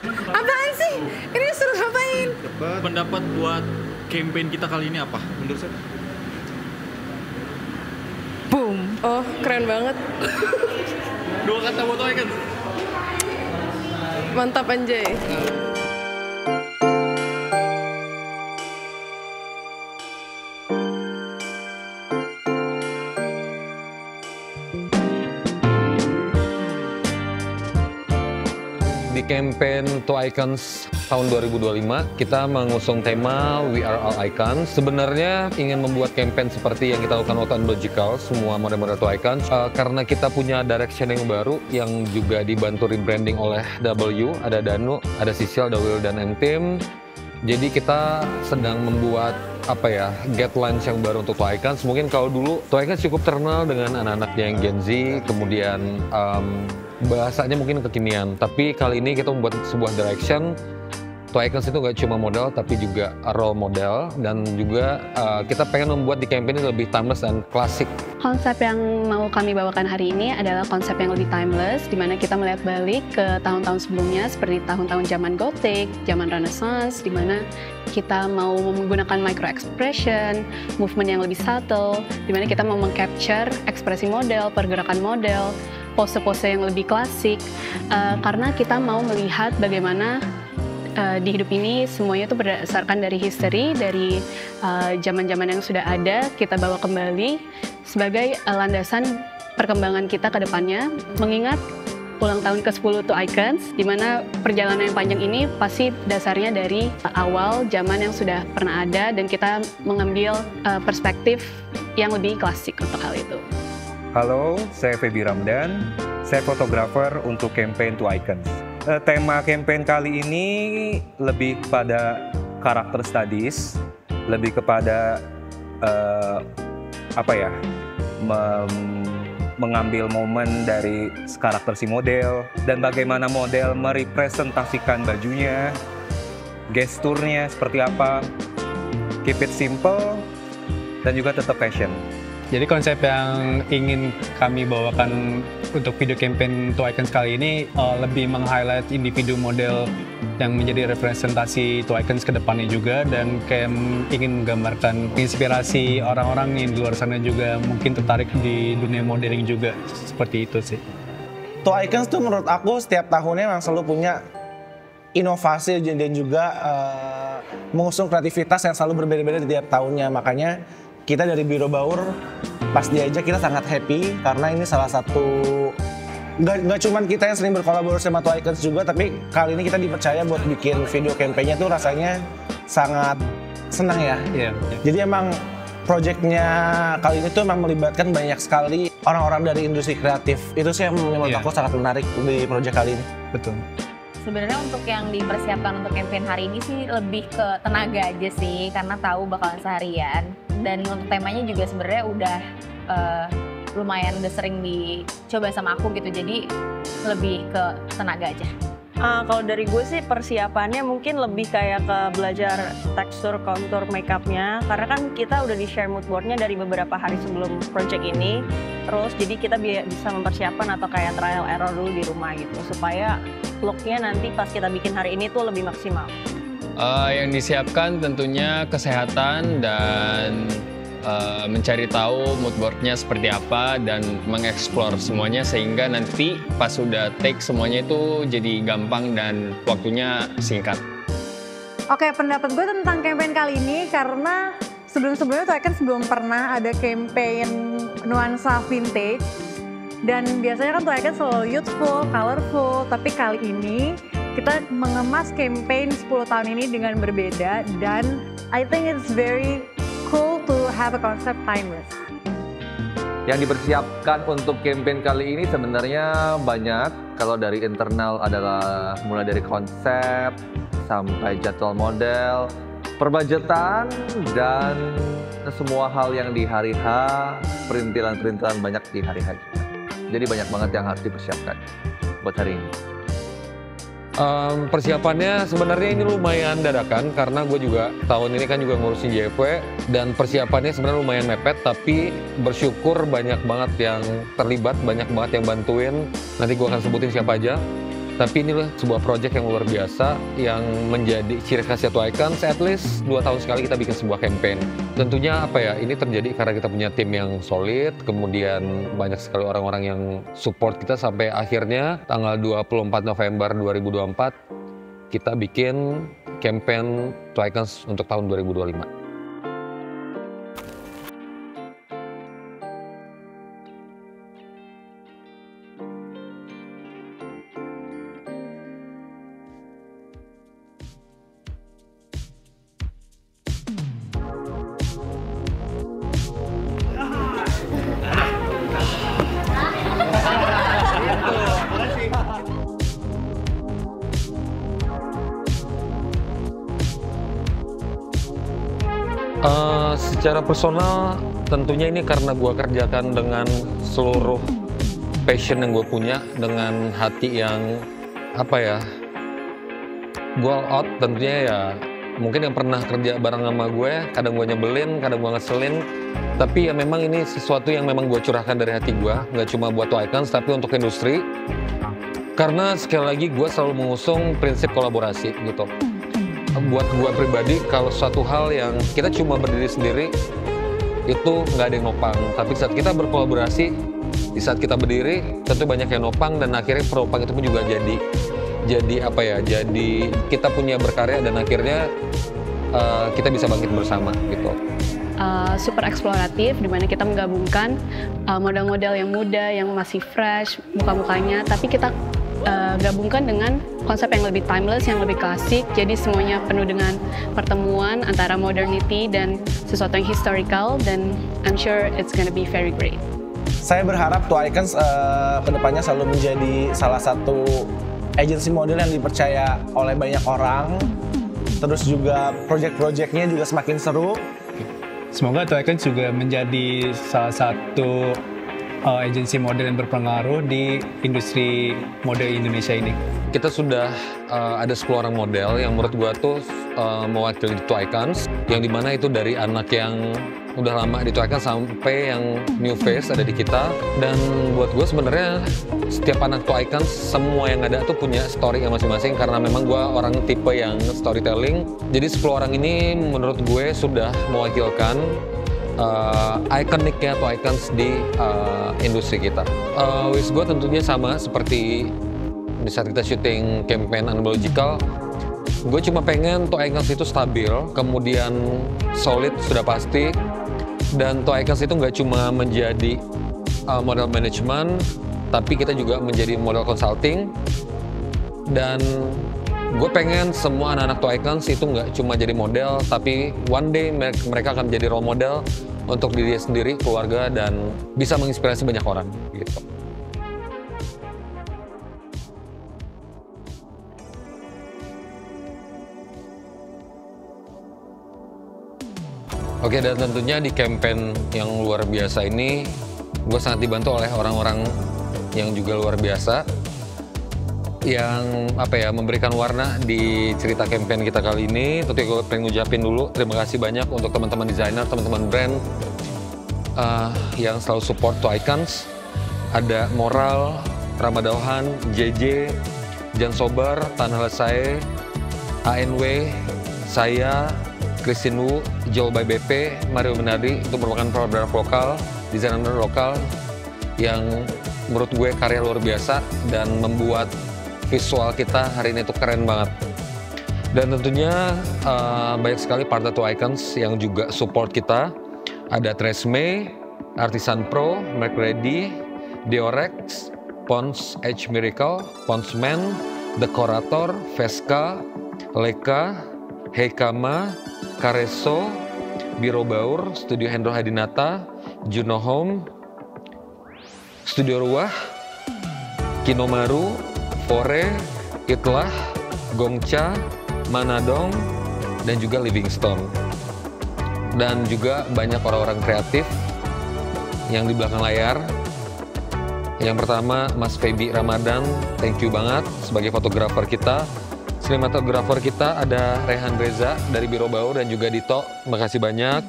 Apaan sih? Ini suruh ngapain? Pendapat buat campaign kita kali ini apa? Menurut saya? Boom. Oh, keren banget. Dua kata buat Icons. Mantap anjay. Di campaign To Icons tahun 2025, kita mengusung tema We Are All Icons. Sebenarnya ingin membuat campaign seperti yang kita lakukan waktu Unlogical, semua model-model To Icons, karena kita punya direction yang baru, yang juga dibantu rebranding oleh W, ada Danu, ada Sisil, Dawil, dan M-Team. Jadi kita sedang membuat guidelines yang baru untuk To Icons. Mungkin kalau dulu To Icons cukup terkenal dengan anak-anaknya yang Gen Z, kemudian bahasanya mungkin kekinian. Tapi kali ini kita membuat sebuah direction. To Icons itu gak cuma model, tapi juga role model. Dan juga kita pengen membuat di campaign ini lebih timeless dan klasik. Konsep yang mau kami bawakan hari ini adalah konsep yang lebih timeless, di mana kita melihat balik ke tahun-tahun sebelumnya, seperti tahun-tahun zaman Gothic, zaman Renaissance, di mana kita mau menggunakan micro expression, movement yang lebih subtle, di mana kita mau meng-capture ekspresi model, pergerakan model, pose-pose yang lebih klasik, karena kita mau melihat bagaimana di hidup ini semuanya itu berdasarkan dari history, dari zaman-zaman yang sudah ada, kita bawa kembali sebagai landasan perkembangan kita ke depannya, mengingat ulang tahun ke-10 To Icons, di mana perjalanan yang panjang ini pasti dasarnya dari awal zaman yang sudah pernah ada, dan kita mengambil perspektif yang lebih klasik untuk hal itu. Halo, saya Feby Ramdan, saya fotografer untuk campaign To Icons. Tema campaign kali ini lebih pada karakter studies, lebih kepada mengambil momen dari karakter si model dan bagaimana model merepresentasikan bajunya, gesturnya seperti apa, keep it simple dan juga tetap fashion. Jadi konsep yang ingin kami bawakan untuk video campaign To Icons kali ini lebih meng-highlight individu model yang menjadi representasi To Icons ke depannya juga, dan kayak ingin menggambarkan inspirasi orang-orang yang di luar sana juga mungkin tertarik di dunia modeling juga, seperti itu sih. To Icons tuh menurut aku setiap tahunnya memang selalu punya inovasi dan juga mengusung kreativitas yang selalu berbeda-beda di tiap tahunnya. Makanya kita dari Biro Baur pas diajak kita sangat happy karena ini salah satu, nggak cuman kita yang sering berkolaborasi sama To Icons juga, tapi kali ini kita dipercaya buat bikin video campaign-nya tuh rasanya sangat senang ya. Yeah. Jadi emang project-nya kali ini tuh emang melibatkan banyak sekali orang-orang dari industri kreatif. Itu sih yang menurut aku sangat menarik di project kali ini. Betul. Sebenarnya untuk yang dipersiapkan untuk campaign hari ini sih lebih ke tenaga aja sih, karena tahu bakalan seharian. Dan untuk temanya juga sebenarnya udah lumayan udah sering dicoba sama aku gitu, jadi lebih ke tenaga aja. Kalau dari gue sih persiapannya mungkin lebih kayak ke belajar tekstur, kontur, makeupnya, karena kan kita udah di-share mood boardnya dari beberapa hari sebelum project ini. Terus jadi kita bisa mempersiapkan atau kayak trial error dulu di rumah gitu, supaya looknya nanti pas kita bikin hari ini tuh lebih maksimal. Yang disiapkan tentunya kesehatan dan mencari tahu mood boardnya seperti apa dan mengeksplor semuanya, sehingga nanti pas sudah take semuanya itu jadi gampang dan waktunya singkat. Oke, pendapat gue tentang campaign kali ini karena sebelum-sebelumnya tuh kan belum pernah ada campaign nuansa vintage, dan biasanya kan tuh kan selalu youthful, colorful, tapi kali ini kita mengemas campaign 10 tahun ini dengan berbeda, dan I think it's very cool to have a concept timeless. Yang dipersiapkan untuk campaign kali ini sebenarnya banyak. Kalau dari internal adalah mulai dari konsep sampai jadwal model, perbudgetan, dan semua hal yang di hari H, perintilan-perintilan banyak di hari H. Jadi banyak banget yang harus dipersiapkan buat hari ini. Persiapannya sebenarnya ini lumayan dadakan karena gue juga tahun ini kan juga ngurusin JFW, dan persiapannya sebenarnya lumayan mepet, tapi bersyukur banyak banget yang terlibat, banyak banget yang bantuin. Nanti gue akan sebutin siapa aja. Tapi inilah sebuah project yang luar biasa yang menjadi ciri khasnya Two Icons. At least 2 tahun sekali kita bikin sebuah campaign. Tentunya apa ya, ini terjadi karena kita punya tim yang solid, kemudian banyak sekali orang-orang yang support kita sampai akhirnya tanggal 24 November 2024 kita bikin campaign Two Icons untuk tahun 2025. Secara personal tentunya ini karena gue kerjakan dengan seluruh passion yang gue punya, dengan hati yang apa ya, gue all out. Tentunya ya mungkin yang pernah kerja bareng sama gue, kadang gue nyebelin, kadang gue ngeselin, tapi ya memang ini sesuatu yang memang gue curahkan dari hati gue, nggak cuma buat Two Icons tapi untuk industri. Karena sekali lagi gue selalu mengusung prinsip kolaborasi gitu. Buat gue pribadi, kalau suatu hal yang kita cuma berdiri sendiri itu nggak ada yang nopang, tapi saat kita berkolaborasi, di saat kita berdiri tentu banyak yang nopang, dan akhirnya penopang itu pun juga jadi apa ya, jadi kita punya berkarya dan akhirnya kita bisa bangkit bersama gitu. Super eksploratif, dimana kita menggabungkan model-model yang muda, yang masih fresh muka-mukanya, tapi kita gabungkan dengan konsep yang lebih timeless, yang lebih klasik. Jadi semuanya penuh dengan pertemuan antara modernity dan sesuatu yang historical, dan I'm sure it's gonna be very great. Saya berharap Two Icons kedepannya selalu menjadi salah satu agency model yang dipercaya oleh banyak orang. Terus juga project-projectnya juga semakin seru. Semoga Two Icons juga menjadi salah satu agensi model yang berpengaruh di industri model Indonesia ini. Kita sudah ada 10 orang model yang menurut gua tuh mewakili Two Icons, yang dimana itu dari anak yang udah lama di Two Icons sampai yang new face ada di kita. Dan buat gue sebenarnya setiap anak Two Icons, semua yang ada tuh punya story yang masing-masing, karena memang gue orang tipe yang storytelling. Jadi 10 orang ini menurut gue sudah mewakilkan ikoniknya Two Icons di industri kita. Wish gue tentunya sama seperti di saat kita syuting campaign Unbiological, gue cuma pengen Two Icons itu stabil, kemudian solid sudah pasti, dan Two Icons itu nggak cuma menjadi model management, tapi kita juga menjadi model consulting. Dan gue pengen semua anak-anak Two Icons itu nggak cuma jadi model, tapi one day mereka akan menjadi role model untuk diri sendiri, keluarga, dan bisa menginspirasi banyak orang gitu. Oke, dan tentunya di campaign yang luar biasa ini, gue sangat dibantu oleh orang-orang yang juga luar biasa, yang apa ya, memberikan warna di cerita campaign kita kali ini. Tentu gue pengen ngucapin dulu terima kasih banyak untuk teman-teman desainer, teman-teman brand yang selalu support Two Icons. Ada Moral, Ramadauhan, JJ, Jan Sobar, Tanah Lesai, ANW, saya, Christine Wu, Joel by BP, Mario Menardi, itu merupakan produk lokal, desainer lokal yang menurut gue karya luar biasa dan membuat visual kita hari ini tuh keren banget. Dan tentunya banyak sekali partner Two Icons yang juga support kita. Ada Tresemme, Artisan Pro, McReady, Diorex, Pons H Miracle, Pons Men, Decorator, Vesca, Leica, Heikama, Careso, Biro Baur, Studio Hendro Hadinata, Juno Home, Studio Ruah, Kinomaru, Fore, Itlah, Gongcha, Manadong, dan juga Livingstone. Dan juga banyak orang-orang kreatif yang di belakang layar. Yang pertama, Mas Feby Ramadan, thank you banget sebagai fotografer kita. Sinematografer kita ada Rehan Reza dari Biro Baur dan juga Dito, makasih banyak,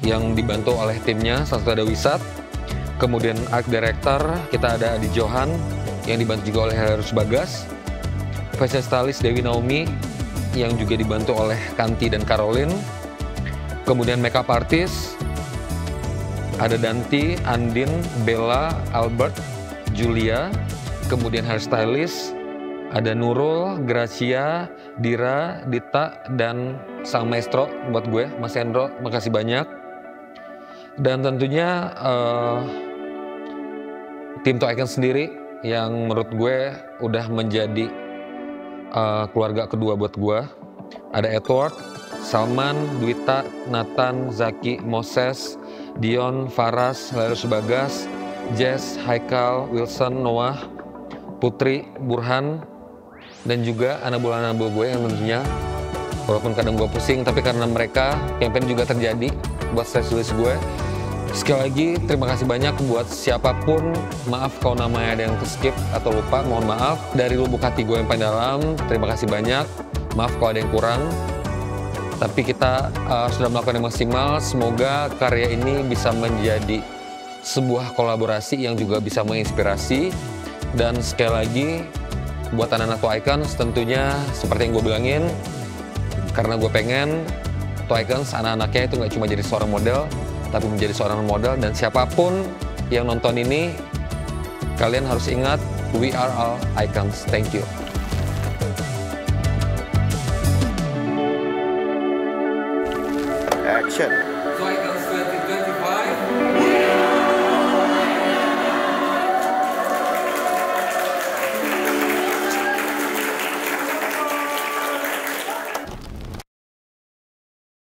yang dibantu oleh timnya. Salah satu ada Wisat. Kemudian Art Director kita ada Adi Johan yang dibantu juga oleh Harus Bagas. fashion stylist Dewi Naomi yang juga dibantu oleh Kanti dan Caroline. Kemudian makeup artist ada Danti, Andin, Bella, Albert, Julia. Kemudian hairstylist ada Nurul, Gracia, Dira, Dita, dan sang maestro buat gue, Mas Hendro. Makasih banyak. Dan tentunya tim To Icon sendiri yang menurut gue udah menjadi keluarga kedua buat gue. Ada Edward, Salman, Dwita, Nathan, Zaki, Moses, Dion, Faras, Larus Bagas, Jess, Haikal, Wilson, Noah, Putri, Burhan, dan juga anak-anak gue yang tentunya walaupun kadang gue pusing, tapi karena mereka campaign juga terjadi buat stylist gue. Sekali lagi terima kasih banyak buat siapapun, maaf kalau namanya ada yang ke-skip atau lupa, mohon maaf. Dari lubuk hati gue yang paling dalam, terima kasih banyak, maaf kalau ada yang kurang. Tapi kita sudah melakukan yang maksimal, semoga karya ini bisa menjadi sebuah kolaborasi yang juga bisa menginspirasi. Dan sekali lagi, buat anak-anak To Icons tentunya seperti yang gue bilangin, karena gue pengen To Icons anak-anaknya itu nggak cuma jadi seorang model, tapi menjadi seorang model. Dan siapapun yang nonton ini, kalian harus ingat, we are all icons. Thank you. Action.